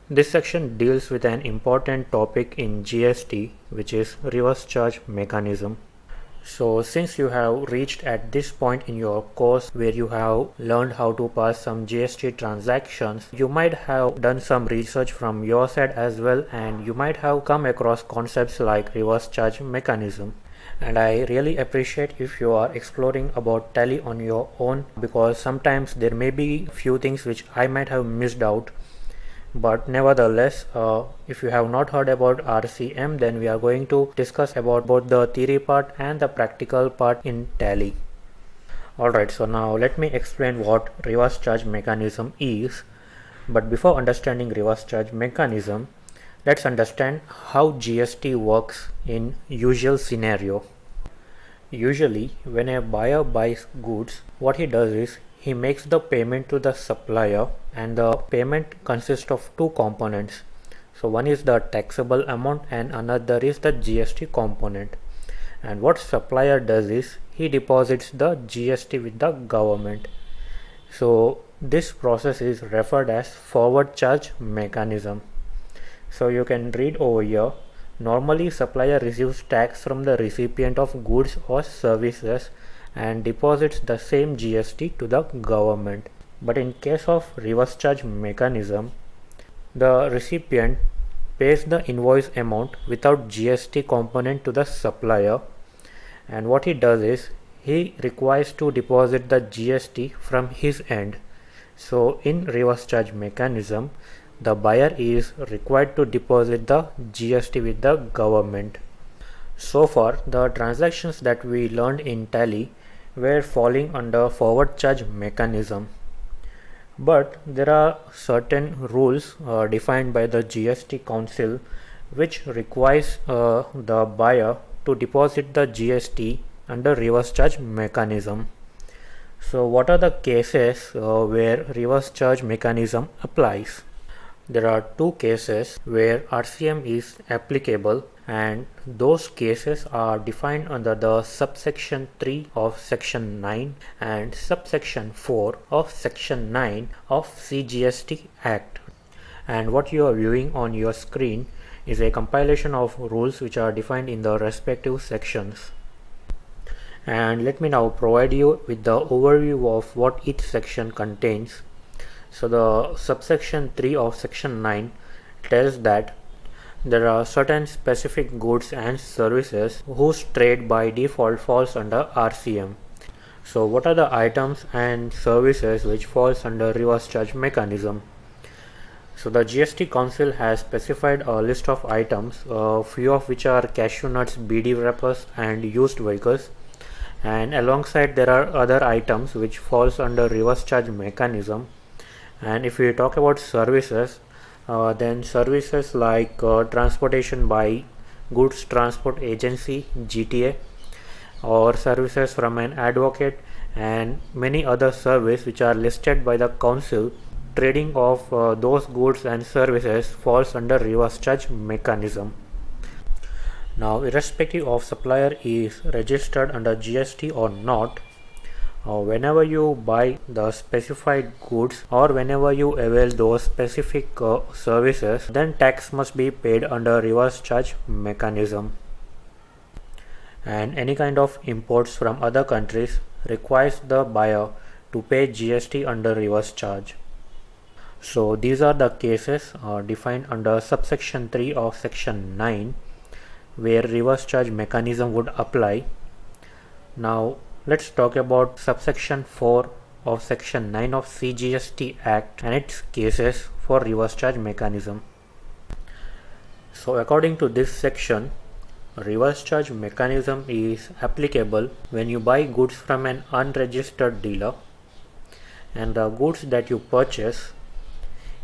This section deals with an important topic in GST, which is reverse charge mechanism. So since you have reached at this point in your course where you have learned how to pass some GST transactions, you might have done some research from your side as well, and you might have come across concepts like reverse charge mechanism. And I really appreciate if you are exploring about Tally on your own, because sometimes there may be few things which I might have missed out. But nevertheless, if you have not heard about RCM, then we are going to discuss about both the theory part and the practical part in Tally. Alright, so now let me explain what reverse charge mechanism is. But before understanding reverse charge mechanism, let's understand how GST works in usual scenario. Usually, when a buyer buys goods, what he does is he makes the payment to the supplier, and the payment consists of two components. So one is the taxable amount and another is the GST component. And what supplier does is he deposits the GST with the government. So this process is referred as forward charge mechanism. So you can read over here. Normally, supplier receives tax from the recipient of goods or services and deposits the same GST to the government. But in case of reverse charge mechanism, the recipient pays the invoice amount without GST component to the supplier, and what he does is he requires to deposit the GST from his end. So in reverse charge mechanism, the buyer is required to deposit the GST with the government. So far, the transactions that we learned in Tally were falling under forward charge mechanism. But there are certain rules defined by the GST Council which requires the buyer to deposit the GST under reverse charge mechanism. So what are the cases where reverse charge mechanism applies? There are two cases where RCM is applicable, and those cases are defined under the subsection 3 of section 9 and subsection 4 of section 9 of CGST Act. And what you are viewing on your screen is a compilation of rules which are defined in the respective sections. And let me now provide you with the overview of what each section contains. So the subsection 3 of section 9 tells that there are certain specific goods and services whose trade by default falls under RCM. So what are the items and services which falls under reverse charge mechanism? So the GST Council has specified a list of items, few of which are cashew nuts, BD wrappers and used vehicles, and alongside there are other items which falls under reverse charge mechanism. And if we talk about services, then services like transportation by goods transport agency GTA, or services from an advocate, and many other services which are listed by the council, trading of those goods and services falls under reverse charge mechanism. Now, irrespective of supplier is registered under GST or not, whenever you buy the specified goods or whenever you avail those specific services, then tax must be paid under reverse charge mechanism. And any kind of imports from other countries requires the buyer to pay GST under reverse charge. So these are the cases defined under subsection 3 of section 9 where reverse charge mechanism would apply. Now let's talk about subsection 4 of section 9 of CGST Act and its cases for reverse charge mechanism. So according to this section, reverse charge mechanism is applicable when you buy goods from an unregistered dealer, and the goods that you purchase,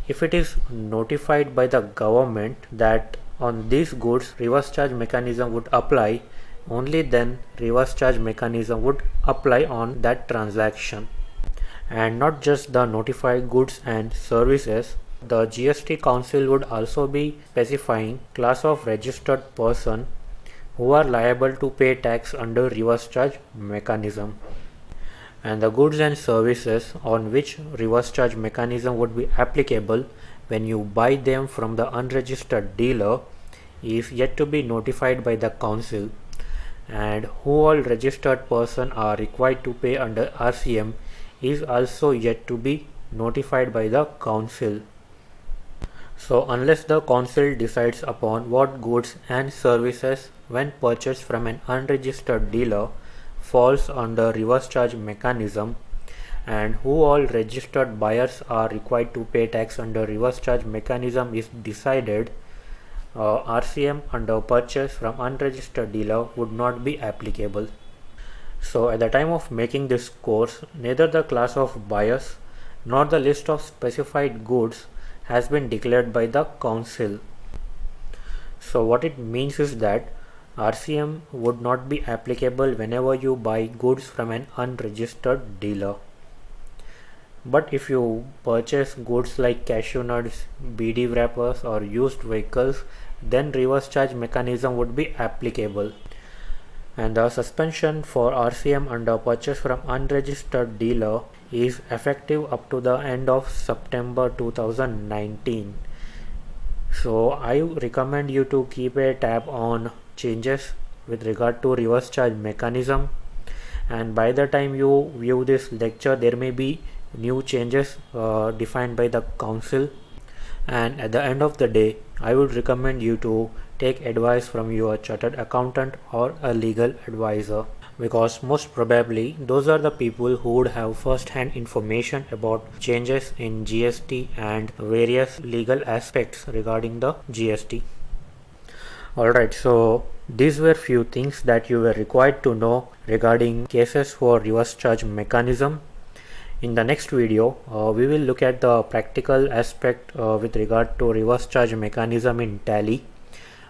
if it is notified by the government that on these goods reverse charge mechanism would apply, only then reverse charge mechanism would apply on that transaction. And not just the notified goods and services, the GST Council would also be specifying class of registered person who are liable to pay tax under reverse charge mechanism. And the goods and services on which reverse charge mechanism would be applicable when you buy them from the unregistered dealer is yet to be notified by the council, and who all registered persons are required to pay under RCM is also yet to be notified by the council. So unless the council decides upon what goods and services when purchased from an unregistered dealer falls under reverse charge mechanism, and who all registered buyers are required to pay tax under reverse charge mechanism is decided, RCM under purchase from unregistered dealer would not be applicable. So at the time of making this course, neither the class of buyers nor the list of specified goods has been declared by the council. So what it means is that RCM would not be applicable whenever you buy goods from an unregistered dealer. But if you purchase goods like cashew nuts, BD wrappers or used vehicles, then reverse charge mechanism would be applicable. And the suspension for RCM under purchase from unregistered dealer is effective up to the end of September 2019. So I recommend you to keep a tab on changes with regard to reverse charge mechanism, and by the time you view this lecture there may be new changes defined by the council, and at the end of the day I would recommend you to take advice from your chartered accountant or a legal advisor, because most probably those are the people who would have first-hand information about changes in GST and various legal aspects regarding the GST. Alright, so these were few things that you were required to know regarding cases for reverse charge mechanism. In the next video, we will look at the practical aspect with regard to reverse charge mechanism in Tally,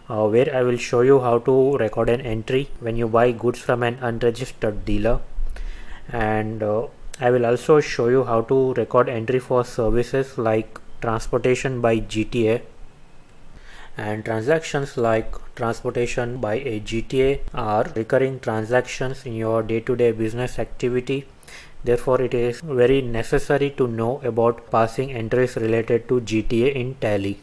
where I will show you how to record an entry when you buy goods from an unregistered dealer, and I will also show you how to record entry for services like transportation by GTA, and transactions like transportation by a GTA are recurring transactions in your day-to-day business activity. Therefore, it is very necessary to know about passing entries related to GTA in Tally.